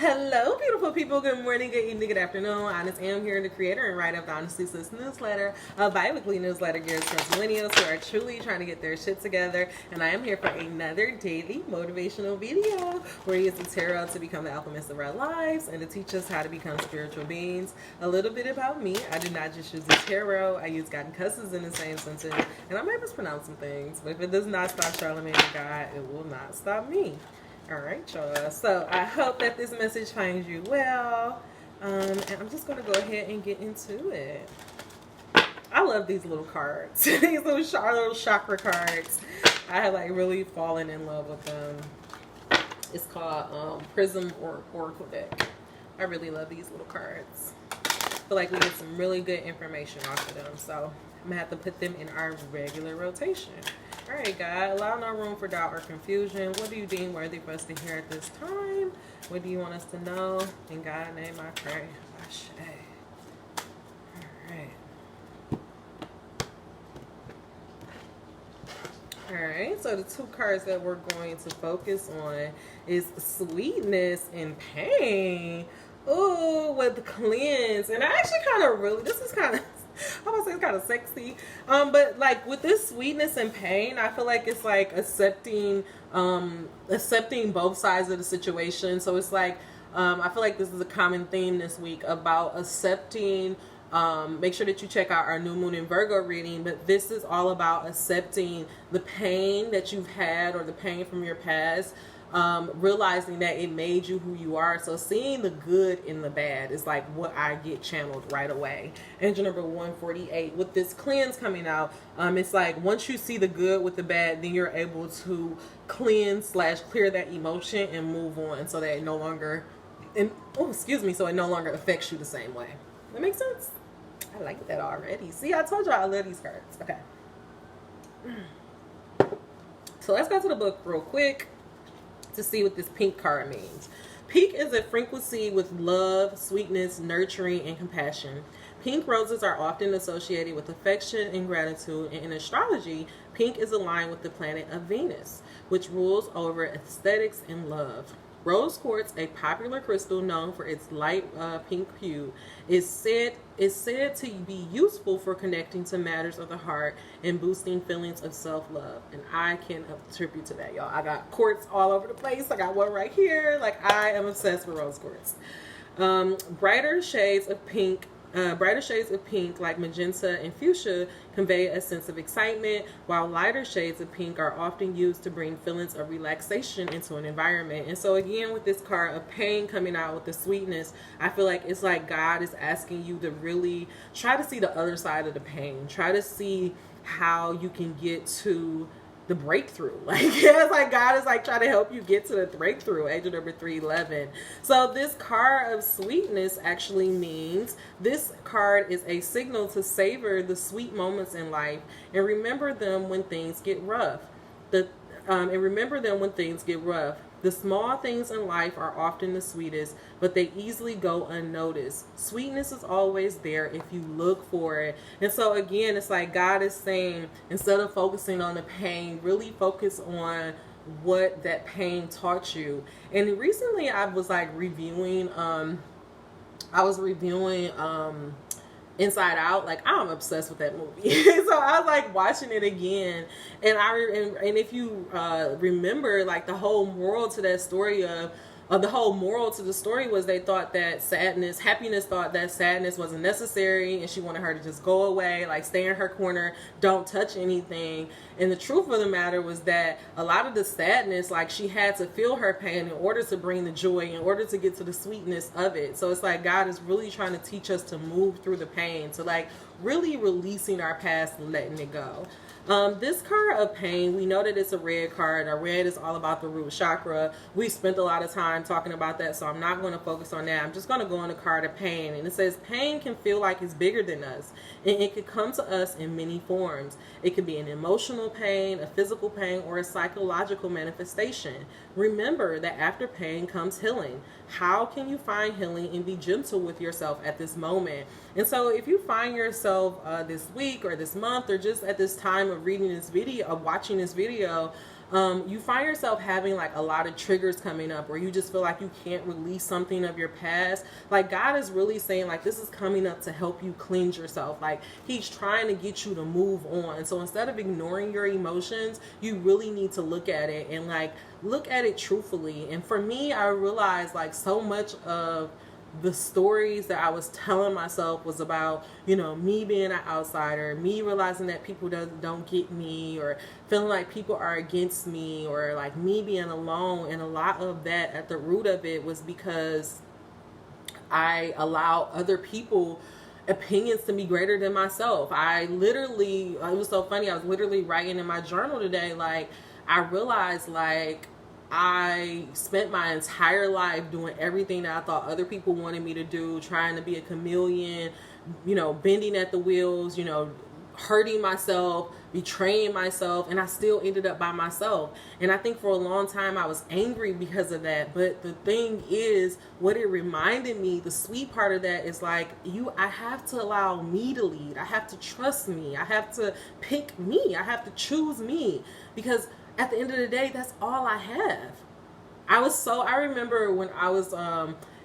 Hello, beautiful people. Good morning, good evening, good afternoon. Honest Am here, the creator and writer of the Honestly Sis newsletter, a bi-weekly newsletter geared towards millennials who are truly trying to get their shit together. And I am here for another daily motivational video where we use the tarot to become the alchemists of our lives and to teach us how to become spiritual beings. A little bit about me: I do not just use the tarot; I use God and cousins in the same sentence, and I might mispronounce some things. But if it does not stop Charlemagne and God, it will not stop me. All right, y'all. So I hope that this message finds you well. And I'm just going to go ahead and get into it. I love these little cards. These little chakra cards. I have like really fallen in love with them. It's called Prism or Oracle deck. I really love these little cards. I feel like we get some really good information off of them. So I'm going to have to put them in our regular rotation. All right, God, allow no room for doubt or confusion. What do you deem worthy for us to hear at this time? What do you want us to know? In God's name I pray. Ashe. All right, so the two cards that we're going to focus on is sweetness and pain. Ooh, with cleanse. And I actually kind of really, this is kind of, I would say it's kind of sexy. But like with this sweetness and pain, I feel like it's like accepting both sides of the situation. So it's like, I feel like this is a common theme this week about accepting. Make sure that you check out our new moon in Virgo reading, but this is all about accepting the pain that you've had or the pain from your past. Realizing that it made you who you are. So seeing the good in the bad is like what I get channeled right away. Angel number 148. With this cleanse coming out, it's like once you see the good with the bad, then you're able to cleanse / clear that emotion and move on, so that it no longer, so it no longer affects you the same way. That makes sense? I like that already. See, I told you I love these cards. Okay. So let's go to the book real quick to see what this pink card means. Pink is a frequency with love, sweetness, nurturing, and compassion. Pink roses are often associated with affection and gratitude, and in astrology, pink is aligned with the planet of Venus, which rules over aesthetics and love. Rose quartz, a popular crystal known for its light pink hue, is said to be useful for connecting to matters of the heart and boosting feelings of self-love. And I can attribute to that, y'all. I got quartz all over the place. I got one right here. Like, I am obsessed with rose quartz. Brighter shades of pink like magenta and fuchsia convey a sense of excitement, while lighter shades of pink are often used to bring feelings of relaxation into an environment. And so again, with this card of pain coming out with the sweetness, I feel like it's like God is asking you to really try to see the other side of the pain. Try to see how you can get to the breakthrough. Like, yeah, it's like God is like trying to help you get to the breakthrough. Angel number 311. So this card of sweetness actually means this card is a signal to savor the sweet moments in life and remember them when things get rough. The small things in life are often the sweetest, but they easily go unnoticed. Sweetness is always there if you look for it. And so again, it's like God is saying, instead of focusing on the pain, really focus on what that pain taught you. And recently I was like reviewing Inside Out. Like, I'm obsessed with that movie. So I was like watching it again, and and if you remember, like the whole moral to that story the whole moral to the story was they thought that happiness thought that sadness wasn't necessary, and she wanted her to just go away, like stay in her corner, don't touch anything. And the truth of the matter was that a lot of the sadness, like she had to feel her pain in order to bring the joy, in order to get to the sweetness of it. So it's like God is really trying to teach us to move through the pain, to like really releasing our past and letting it go. This card of pain, we know that it's a red card. A red is all about the root chakra. We spent a lot of time talking about that, so I'm not going to focus on that. I'm just going to go on the card of pain. And it says pain can feel like it's bigger than us, and it could come to us in many forms. It could be an emotional pain, a physical pain, or a psychological manifestation. Remember that after pain comes healing. How can you find healing and be gentle with yourself at this moment? And so if you find yourself this week or this month or just at this time of reading this video, of watching this video, you find yourself having like a lot of triggers coming up where you just feel like you can't release something of your past. Like God is really saying like this is coming up to help you cleanse yourself. Like he's trying to get you to move on. So instead of ignoring your emotions, you really need to look at it and like look at it truthfully. And for me, I realized like so much of the stories that I was telling myself was about, you know, me being an outsider, me realizing that people don't get me, or feeling like people are against me, or like me being alone. And a lot of that at the root of it was because I allow other people opinions to be greater than myself. It was so funny. I was literally writing in my journal today, like I realized like I spent my entire life doing everything that I thought other people wanted me to do, trying to be a chameleon, you know, bending at the wheels, you know, hurting myself, betraying myself, and I still ended up by myself. And I think for a long time I was angry because of that. But the thing is, what it reminded me, the sweet part of that is like, I have to allow me to lead. I have to trust me. I have to pick me. I have to choose me, because at the end of the day, that's all I have. I remember when I was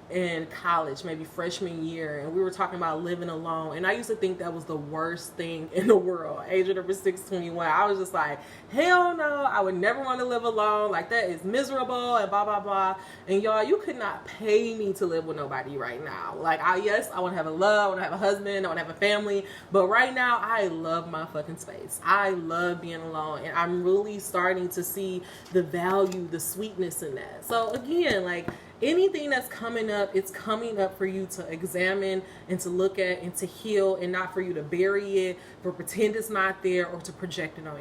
in college, maybe freshman year, and we were talking about living alone, and I used to think that was the worst thing in the world. Agent number 621, I was just like, hell no, I would never want to live alone. Like, that is miserable and blah blah blah. And y'all, you could not pay me to live with nobody right now. Like, I want to have a love, I want to have a husband, I want to have a family, but right now I love my fucking space. I love being alone, and I'm really starting to see the value, the sweetness in that. So again, like, anything that's coming up, it's coming up for you to examine and to look at and to heal, and not for you to bury it, or pretend it's not there, or to project it on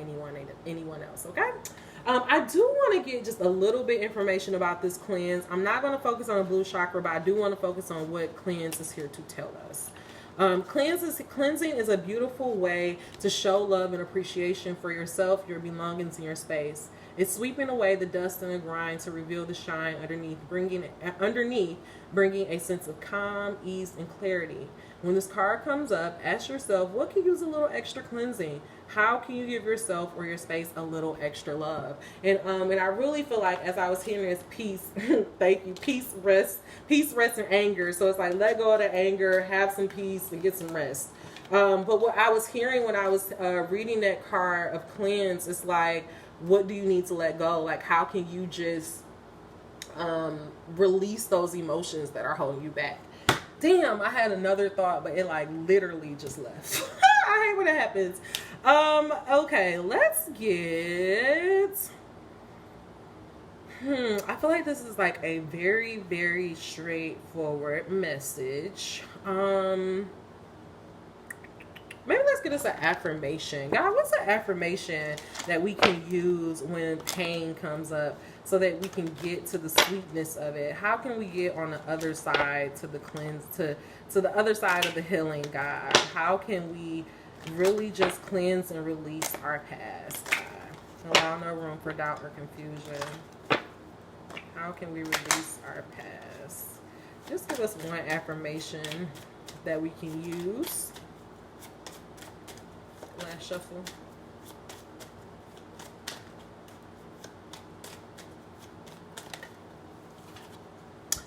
anyone else. Okay. I do want to get just a little bit information about this cleanse. I'm not going to focus on the blue chakra, but I do want to focus on what cleanse is here to tell us. Cleansing is a beautiful way to show love and appreciation for yourself, your belongings, and your space. It's sweeping away the dust and the grime to reveal the shine underneath, bringing a sense of calm, ease, and clarity. When this card comes up, ask yourself, what can use a little extra cleansing? How can you give yourself or your space a little extra love? And I really feel like, as I was hearing this, peace, thank you, peace, rest, and anger. So it's like, let go of the anger, have some peace, and get some rest. But what I was hearing when I was reading that card of cleanse is like, what do you need to let go? Like, how can you just release those emotions that are holding you back? Damn, I had another thought, but it like literally just left. I hate when it happens. Okay, let's get... I feel like this is like a very, very straightforward message. Maybe let's get us an affirmation. God, what's an affirmation that we can use when pain comes up so that we can get to the sweetness of it? How can we get on the other side to the cleanse, to the other side of the healing, God? How can we really just cleanse and release our past, God? Allow no room for doubt or confusion. How can we release our past? Just give us one affirmation that we can use. Last shuffle.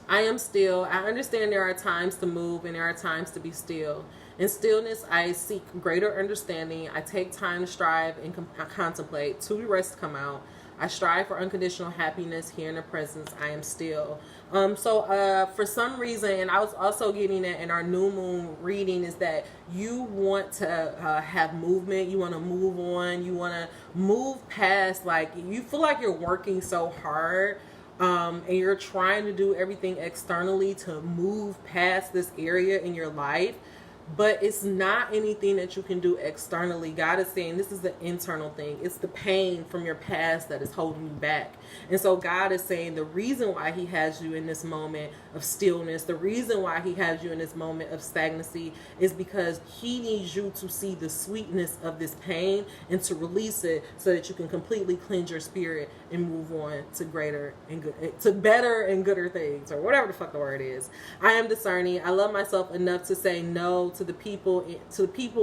I am still. I understand there are times to move and there are times to be still. In stillness, I seek greater understanding. I take time to strive and contemplate. To rest come out. I strive for unconditional happiness here in the presence. I am still. So for some reason, and I was also getting that in our new moon reading, is that you want to have movement. You want to move on. You want to move past, like, you feel like you're working so hard and you're trying to do everything externally to move past this area in your life. But it's not anything that you can do externally. God is saying this is the internal thing. It's the pain from your past that is holding you back. And so God is saying the reason why he has you in this moment of stillness, the reason why he has you in this moment of stagnancy, is because he needs you to see the sweetness of this pain and to release it so that you can completely cleanse your spirit and move on to greater and good, to better and gooder things, or whatever the fuck the word is. I am discerning. I love myself enough to say no to the people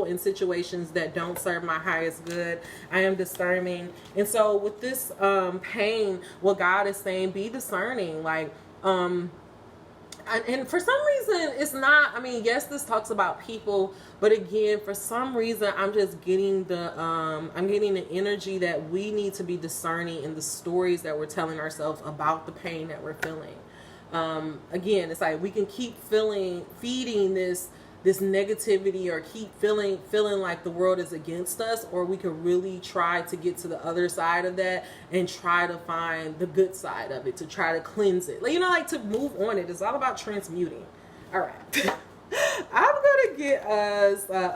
in situations that don't serve my highest good. I am discerning. And so with this pain, what God is saying, be discerning. Like, and for some reason, it's not, I mean, yes, this talks about people, but again, for some reason, I'm just getting I'm getting the energy that we need to be discerning in the stories that we're telling ourselves about the pain that we're feeling. Again, it's like we can keep feeding this negativity, or keep feeling like the world is against us, or we can really try to get to the other side of that and try to find the good side of it, to try to cleanse it. Like, you know, like to move on it. It's all about transmuting. All right. I'm going to get us, what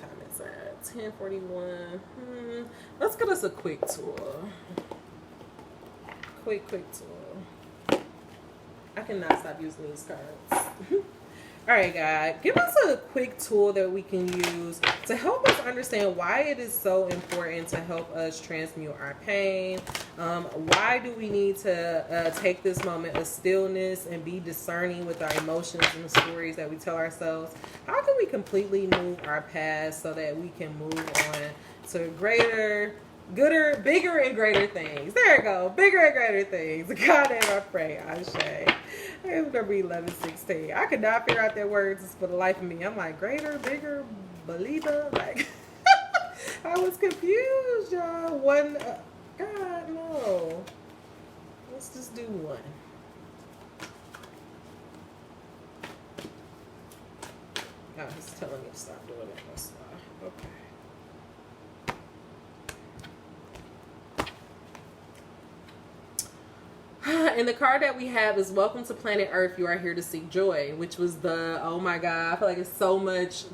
time is that? 10:41. Let's get us a quick tour. Quick tool. I cannot stop using these cards. All right, guys, give us a quick tool that we can use to help us understand why it is so important to help us transmute our pain. Why do we need to take this moment of stillness and be discerning with our emotions and the stories that we tell ourselves? How can we completely move our past so that we can move on to greater, gooder, bigger and greater things? There you go. Bigger and greater things. God and I pray. Ashe. It's going to be 11:16. I could not figure out their words for the life of me. I'm like, greater, bigger, believer. Like, I was confused, y'all. One, God, no. Let's just do one. God, he's telling me to stop doing it. Let's stop. Okay. And the card that we have is Welcome to Planet Earth, You Are Here to Seek Joy, which was the, oh my God, I feel like it's so much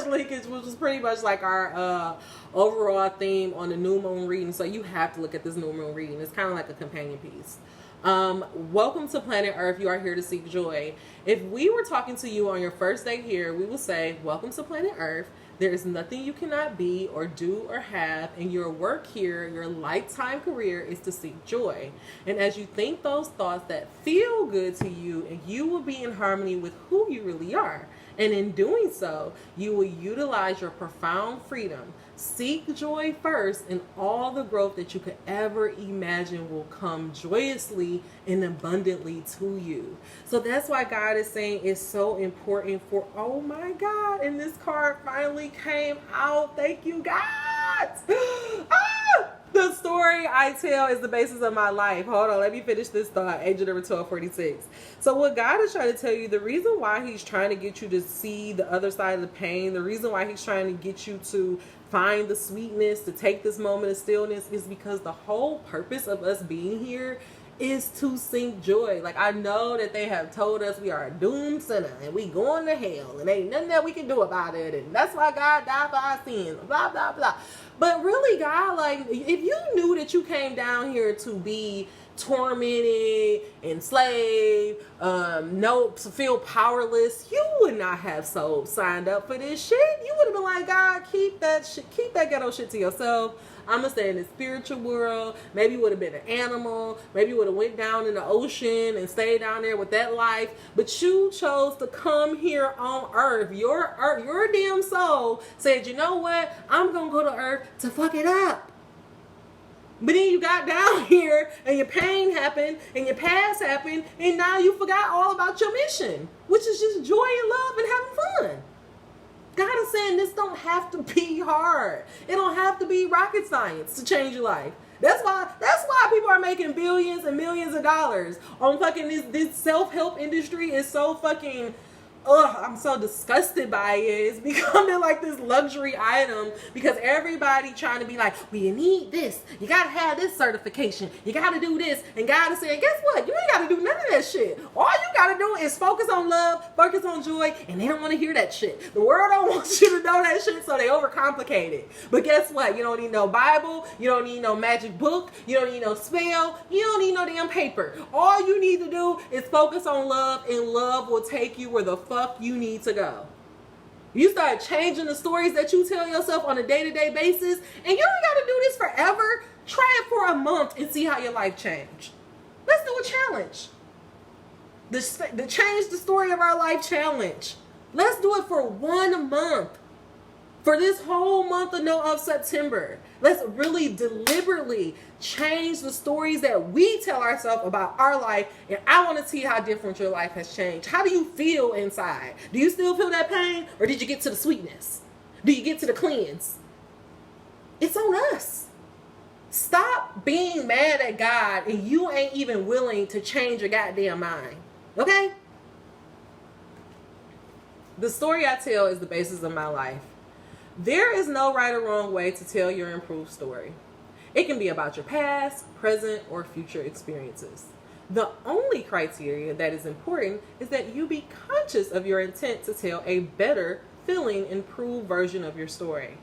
linkage, which was pretty much like our overall theme on the new moon reading. So you have to look at this new moon reading. It's kind of like a companion piece. Welcome to Planet Earth, You Are Here to Seek Joy. If we were talking to you on your first day here, we will say, welcome to Planet Earth. There is nothing you cannot be or do or have, and your work here, your lifetime career, is to seek joy. And as you think those thoughts that feel good to you, and you will be in harmony with who you really are. And in doing so, you will utilize your profound freedom. Seek joy first, and all the growth that you could ever imagine will come joyously and abundantly to you. So that's why God is saying it's so important for, oh my God, and this card finally came out. Thank you, God. The story I tell is the basis of my life. Hold on, let me finish this thought. Angel number 1246. So what God is trying to tell you, the reason why he's trying to get you to see the other side of the pain, the reason why he's trying to get you to find the sweetness, to take this moment of stillness, is because the whole purpose of us being here is to seek joy. Like, I know that they have told us we are a doomed sinner and we going to hell and ain't nothing that we can do about it, and that's why God died for our sins, blah blah blah. But really, God, like, if you knew that you came down here to be tormented, enslaved, to feel powerless, you would not have signed up for this shit. You would have been like, God, keep that ghetto shit to yourself. I'm gonna stay in the spiritual world. Maybe you would have been an animal. Maybe you would have went down in the ocean and stayed down there with that life. But you chose to come here on earth. Your damn soul said, you know what? I'm gonna go to earth to fuck it up. But then you got down here and your pain happened and your past happened, and now you forgot all about your mission, which is just joy and love and having fun. God is saying this don't have to be hard. It don't have to be rocket science to change your life. That's why people are making billions and millions of dollars on fucking this self-help industry is so fucking, I'm so disgusted by it. It's becoming like this luxury item because everybody trying to be like, well, you need this. You got to have this certification. You got to do this. And God is saying, guess what? You ain't got to do none of that shit. All you got to do is focus on love, focus on joy, and they don't want to hear that shit. The world don't want you to know that shit, so they overcomplicate it. But guess what? You don't need no Bible. You don't need no magic book. You don't need no spell. You don't need no damn paper. All you need to do is focus on love, and love will take you where the fuck you need to go. You start changing the stories that you tell yourself on a day-to-day basis, and you don't got to do this forever. Try it for a month and see how your life changed. Let's do a challenge. The Change the Story of Our Life challenge. Let's do it for 1 month. For this whole month of September. Let's really deliberately change the stories that we tell ourselves about our life. And I want to see how different your life has changed. How do you feel inside? Do you still feel that pain? Or did you get to the sweetness? Do you get to the cleanse? It's on us. Stop being mad at God and you ain't even willing to change your goddamn mind. Okay? The story I tell is the basis of my life. There is no right or wrong way to tell your improved story. It can be about your past, present, or future experiences. The only criteria that is important is that you be conscious of your intent to tell a better, feeling, improved version of your story.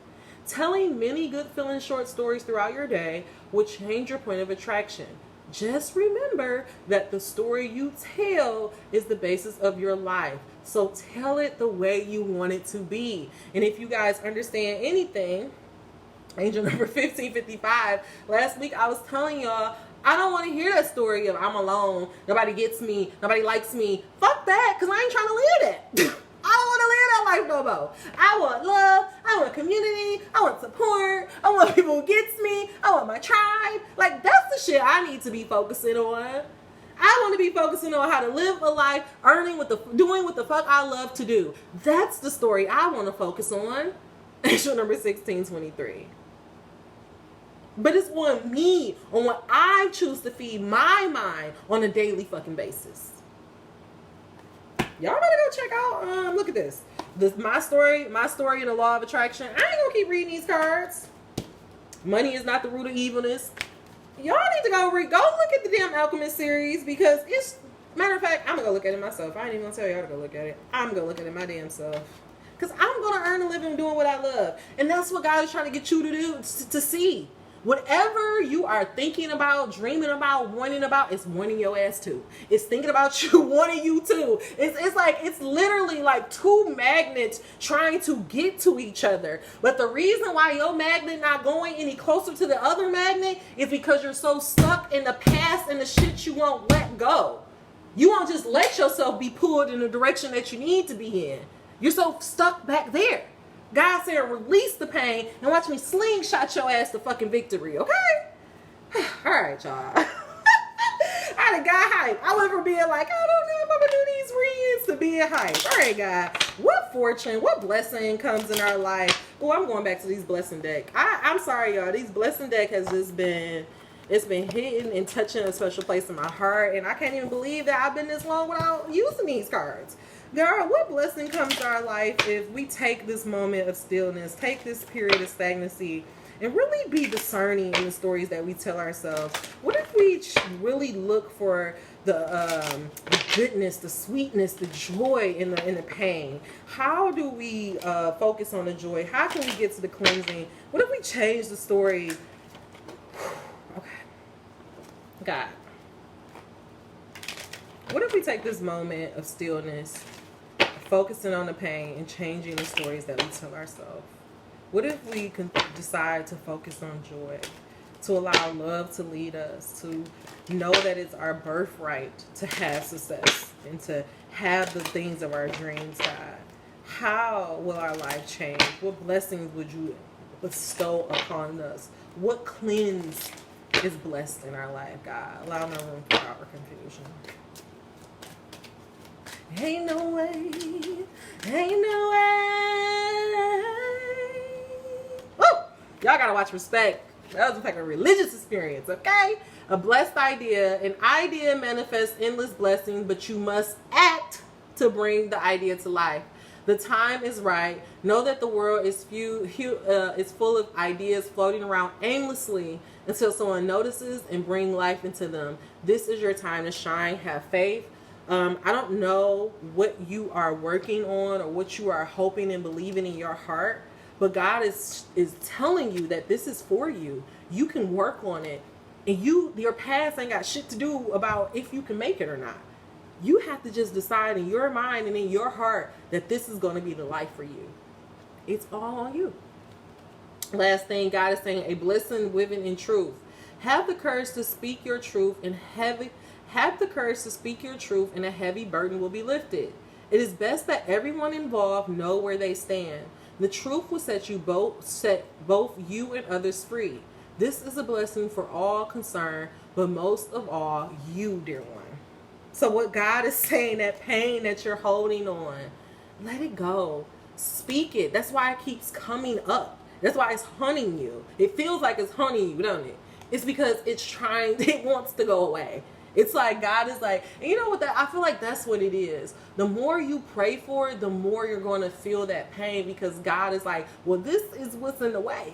Telling many good feeling short stories throughout your day will change your point of attraction. Just remember that the story you tell is the basis of your life. So tell it the way you want it to be. And if you guys understand anything, angel number 1555, last week I was telling y'all, I don't want to hear that story of I'm alone, nobody gets me, nobody likes me. Fuck that, because I ain't trying to live that. I don't want to live that life no more. I want love, I want community, I want support, I want people who gets me, I want my tribe. Like, that's the shit I need to be focusing on. I want to be focusing on how to live a life, doing what the fuck I love to do. That's the story I want to focus on. Angel number 1623. But it's on me, on what I choose to feed my mind on a daily fucking basis. Y'all better go check out, look at this. My story and the law of attraction. I ain't gonna keep reading these cards. Money is not the root of evilness. Y'all need to go look at the damn Alchemist series, because it's, matter of fact, I'm gonna go look at it myself. I ain't even gonna tell y'all to go look at it. I'm gonna look at it my damn self. Because I'm gonna earn a living doing what I love. And that's what God is trying to get you to do, to see. Whatever you are thinking about, dreaming about, wanting about, it's wanting your ass too. It's thinking about you, wanting you too. It's literally like two magnets trying to get to each other. But the reason why your magnet not going any closer to the other magnet is because you're so stuck in the past and the shit you won't let go. You won't just let yourself be pulled in the direction that you need to be in. You're so stuck back there. God said, release the pain and watch me slingshot your ass to fucking victory, okay? All right, y'all. I done got hype. I went from being like, I don't know if I'm gonna do these reads, to being hype. All right, God. What fortune, what blessing comes in our life? Oh, I'm going back to these blessing deck. I'm sorry, y'all. These blessing deck has just been, it's been hitting and touching a special place in my heart. And I can't even believe that I've been this long without using these cards. Girl, what blessing comes to our life if we take this moment of stillness, take this period of stagnancy, and really be discerning in the stories that we tell ourselves? What if we really look for the goodness, the sweetness, the joy in the pain? How do we focus on the joy? How can we get to the cleansing? What if we change the story? Okay. God. What if we take this moment of stillness, focusing on the pain, and changing the stories that we tell ourselves? What if we can decide to focus on joy, to allow love to lead us, to know that it's our birthright to have success and to have the things of our dreams, God? How will our life change? What blessings would you bestow upon us? What cleanse is blessed in our life, God? Allow no room for our confusion. Ain't no way, ain't no way. Oh, y'all gotta watch Respect. That was like a religious experience, okay? A blessed idea. An idea manifests endless blessings, but you must act to bring the idea to life. The time is right. Know that the world is full of ideas floating around aimlessly until someone notices and bring life into them. This is your time to shine. Have faith. I don't know what you are working on or what you are hoping and believing in your heart, but God is telling you that this is for you. You can work on it, and your past ain't got shit to do about if you can make it or not. You have to just decide in your mind and in your heart that this is going to be the life for you. It's all on you. Last thing, God is saying, a blessing living in truth. Have the courage to speak your truth and have Have the courage to speak your truth, and a heavy burden will be lifted. It is best that everyone involved know where they stand. The truth will set both you and others free. This is a blessing for all concerned, but most of all, you, dear one. So what God is saying, that pain that you're holding on, let it go. Speak it. That's why it keeps coming up. That's why it's hunting you. It feels like it's hunting you, doesn't it? It's because it wants to go away. It's like God is like, and you know what, I feel like that's what it is. The more you pray for it, the more you're going to feel that pain, because God is like, well, this is what's in the way.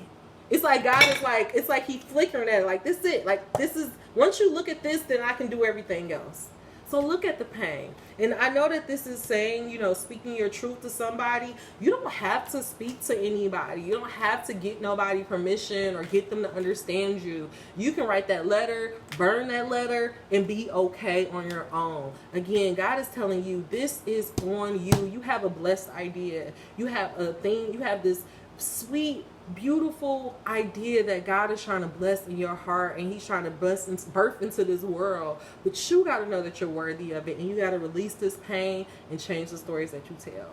It's like God is like, it's like he flickering at it, like, this is it. Like, this is, once you look at this, then I can do everything else. So look at the pain. And I know that this is saying, you know, speaking your truth to somebody. You don't have to speak to anybody. You don't have to get nobody permission or get them to understand you. You can write that letter, burn that letter, and be okay on your own. Again, God is telling you, this is on you. You have a blessed idea. You have a thing. You have this sweet, beautiful idea that God is trying to bless in your heart, and he's trying to birth into this world. But you got to know that you're worthy of it, and you got to release this pain and change the stories that you tell.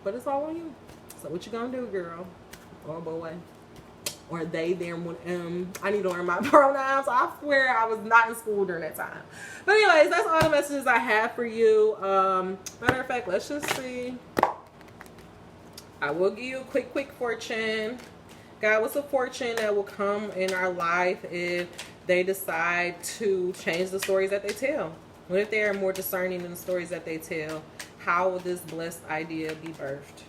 But it's all on you. So what you gonna do, girl or boy, or they, them? I need to learn my pronouns. I swear I was not in school during that time. But anyways, that's all the messages I have for you. Matter of fact, let's just see. I will give you a quick fortune. God, what's a fortune that will come in our life if they decide to change the stories that they tell? What if they are more discerning in the stories that they tell? How will this blessed idea be birthed?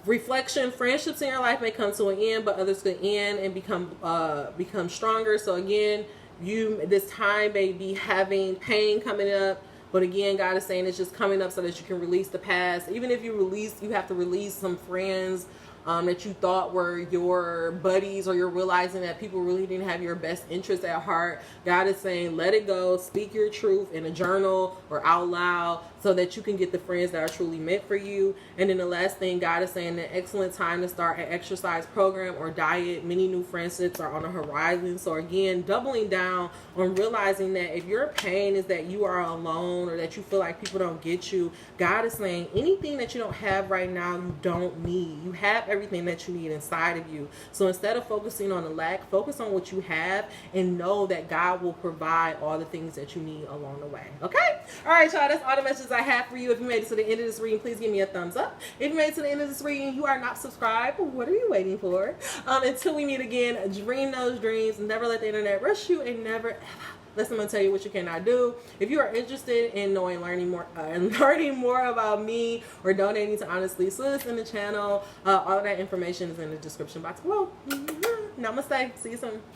Reflection, friendships in your life may come to an end, but others could end and become stronger. So again, this time may be having pain coming up. But again, God is saying it's just coming up so that you can release the past. Even if you have to release some friends that you thought were your buddies, or you're realizing that people really didn't have your best interests at heart. God is saying, let it go. Speak your truth in a journal or out loud so that you can get the friends that are truly meant for you. And then the last thing, God is saying, an excellent time to start an exercise program or diet. Many new friendships are on the horizon. So again, doubling down on realizing that if your pain is that you are alone, or that you feel like people don't get you, God is saying anything that you don't have right now, you don't need. You have everything that you need inside of you. So instead of focusing on the lack, focus on what you have, and know that God will provide all the things that you need along the way. Okay? All right, y'all. That's all the messages I have for you. If you made it to the end of this reading, please give me a thumbs up. If you made it to the end of this reading, you are not subscribed. What are you waiting for? Until we meet again, dream those dreams. Never let the internet rush you, and never ever let someone tell you what you cannot do. If you are interested in learning more about me, or donating to Honestly Sis in the channel, all of that information is in the description box below. Namaste. See you soon.